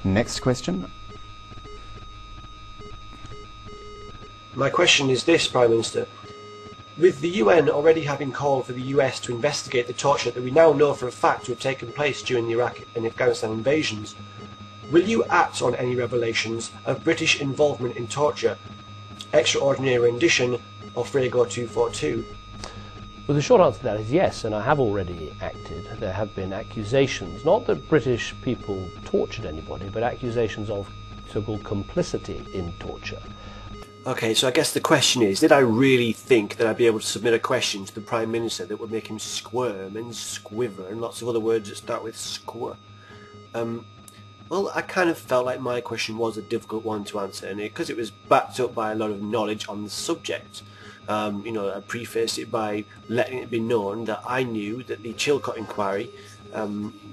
Next question. My question is this, Prime Minister. With the UN already having called for the US to investigate the torture that we now know for a fact to have taken place during the Iraq and Afghanistan invasions, will you act on any revelations of British involvement in torture, extraordinary rendition, or Frago 242? Well, the short answer to that is yes, and I have already acted. There have been accusations, not that British people tortured anybody, but accusations of so-called complicity in torture. Okay, so I guess the question is, did I really think that I'd be able to submit a question to the Prime Minister that would make him squirm and squiver and lots of other words that start with squir? Well, I kind of felt like my question was a difficult one to answer, and because it was backed up by a lot of knowledge on the subject. You know, I prefaced it by letting it be known that I knew that the Chilcot inquiry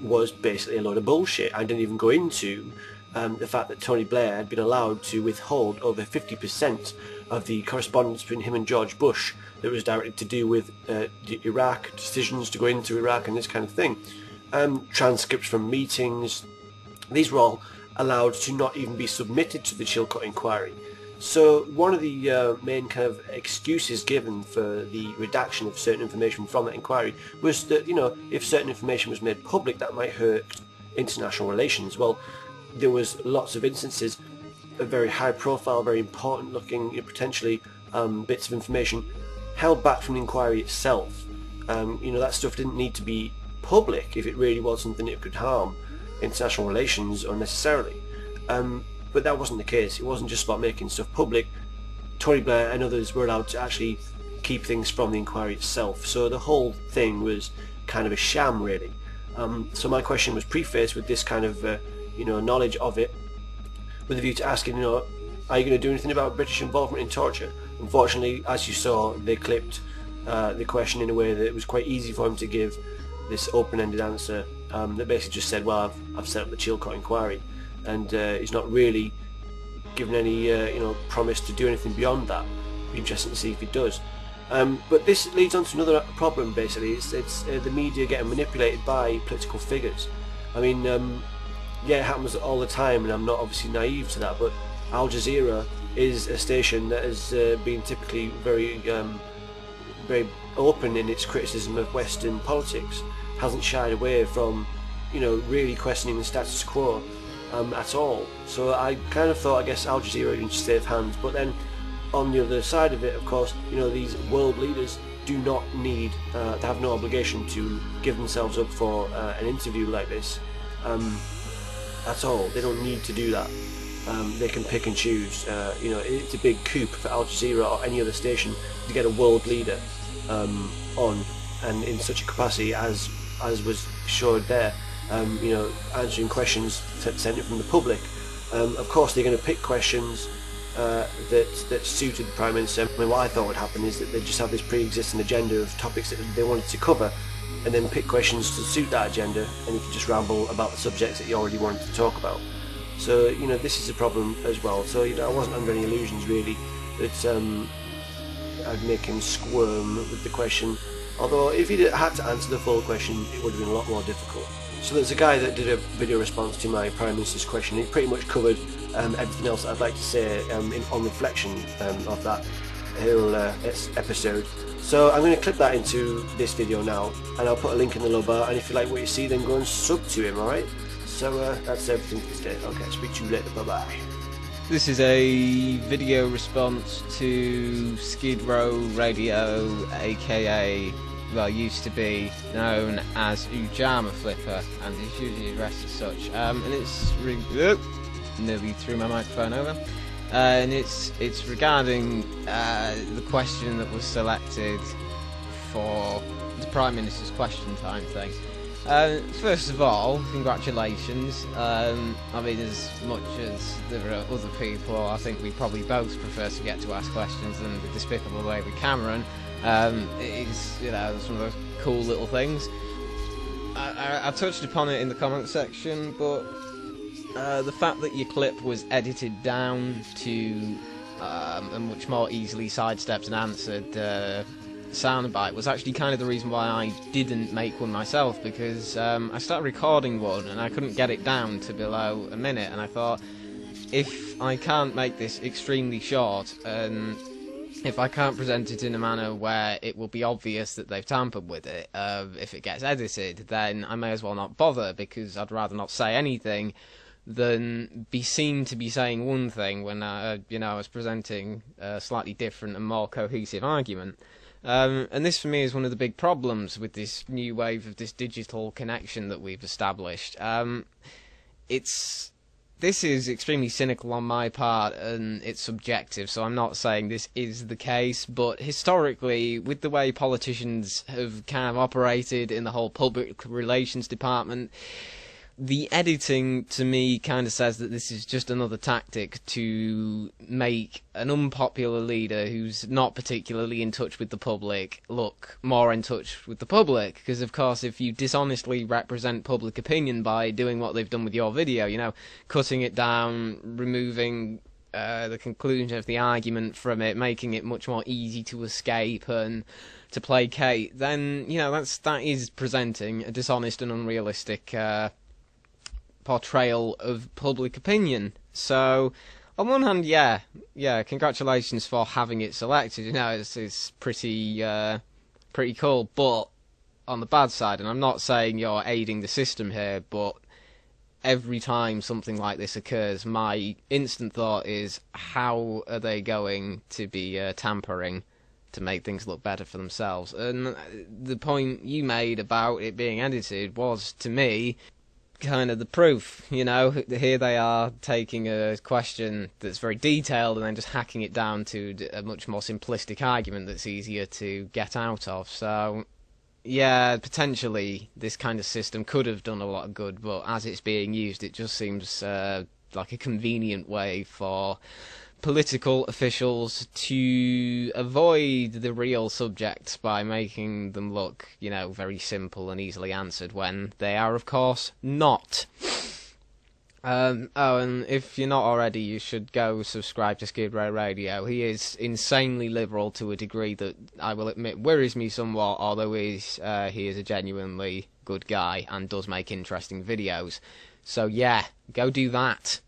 was basically a load of bullshit. I didn't even go into the fact that Tony Blair had been allowed to withhold over 50% of the correspondence between him and George Bush that was directed to do with the Iraq, decisions to go into Iraq and this kind of thing. Transcripts from meetings, these were all allowed to not even be submitted to the Chilcot inquiry. So one of the main kind of excuses given for the redaction of certain information from that inquiry was that, you know, if certain information was made public, that might hurt international relations. Well, there was lots of instances of very high profile, very important looking, potentially bits of information held back from the inquiry itself. You know, that stuff didn't need to be public if it really was something that could harm international relations unnecessarily. But that wasn't the case. It wasn't just about making stuff public. Tony Blair and others were allowed to actually keep things from the inquiry itself. So the whole thing was kind of a sham, really. So my question was prefaced with this kind of you know, knowledge of it, with a view to asking, you know, are you going to do anything about British involvement in torture? Unfortunately, as you saw, they clipped the question in a way that it was quite easy for him to give this open-ended answer that basically just said, well, I've set up the Chilcot inquiry, and he's not really given any you know, promise to do anything beyond that. It'd be interesting to see if he does. But this leads on to another problem. Basically, it's the media getting manipulated by political figures. I mean, yeah, it happens all the time, and I'm not obviously naive to that, but Al Jazeera is a station that has been typically very very open in its criticism of Western politics, hasn't shied away from, you know, really questioning the status quo at all. So I kind of thought, I guess, Al Jazeera in safe hands. But then on the other side of it, of course, you know, these world leaders do not need, they have no obligation to give themselves up for an interview like this at all. They don't need to do that. They can pick and choose. You know, it's a big coup for Al Jazeera or any other station to get a world leader on, and in such a capacity as was showed there. You know, answering questions sent from the public. Of course, they're going to pick questions that suited the Prime Minister. I mean, what I thought would happen is that they just have this pre-existing agenda of topics that they wanted to cover, and then pick questions to suit that agenda, and you can just ramble about the subjects that you already wanted to talk about. So, you know, this is a problem as well. So, you know, I wasn't under any illusions really that I'd make him squirm with the question. Although, if he had to answer the full question, it would have been a lot more difficult. So there's a guy that did a video response to my Prime Minister's question. He pretty much covered everything else that I'd like to say on reflection of that whole episode. So I'm going to clip that into this video now, and I'll put a link in the low bar, and if you like what you see, then go and sub to him, alright? So that's everything for today. Okay, speak to you later, bye bye. This is a video response to SkidRowRadio, aka, well, used to be known as Ujama Flipper, and it's usually addressed as such. And it's nearly threw my microphone over. And it's regarding the question that was selected for the Prime Minister's question time thing. First of all, congratulations. I mean, as much as there are other people, I think we probably both prefer to get to ask questions than the despicable way with Cameron. It's, you know, it's one of those cool little things. I touched upon it in the comment section, but the fact that your clip was edited down to and much more easily sidestepped and answered soundbite was actually kind of the reason why I didn't make one myself, because I started recording one and I couldn't get it down to below a minute, and I thought, if I can't make this extremely short, and if I can't present it in a manner where it will be obvious that they've tampered with it, if it gets edited, then I may as well not bother, because I'd rather not say anything than be seen to be saying one thing when I was presenting a slightly different and more cohesive argument. And this for me is one of the big problems with this new wave of this digital connection that we've established. This is extremely cynical on my part, and it's subjective, so I'm not saying this is the case, but historically, with the way politicians have kind of operated in the whole public relations department, the editing, to me, kind of says that this is just another tactic to make an unpopular leader who's not particularly in touch with the public look more in touch with the public. Because, of course, if you dishonestly represent public opinion by doing what they've done with your video, cutting it down, removing the conclusion of the argument from it, making it much more easy to escape and to placate, then, that is presenting a dishonest and unrealistic portrayal of public opinion. So, on one hand, yeah, congratulations for having it selected. It's pretty cool. But on the bad side, and I'm not saying you're aiding the system here, but every time something like this occurs, my instant thought is, how are they going to be tampering to make things look better for themselves? And the point you made about it being edited was, to me, kind of the proof. Here they are taking a question that's very detailed and then just hacking it down to a much more simplistic argument that's easier to get out of. So, yeah, potentially this kind of system could have done a lot of good, but as it's being used, it just seems like a convenient way for political officials to avoid the real subjects by making them look, very simple and easily answered, when they are, of course, not. And if you're not already, you should go subscribe to SkidRowRadio. He is insanely liberal to a degree that, I will admit, worries me somewhat, although he is a genuinely good guy and does make interesting videos. So yeah, go do that.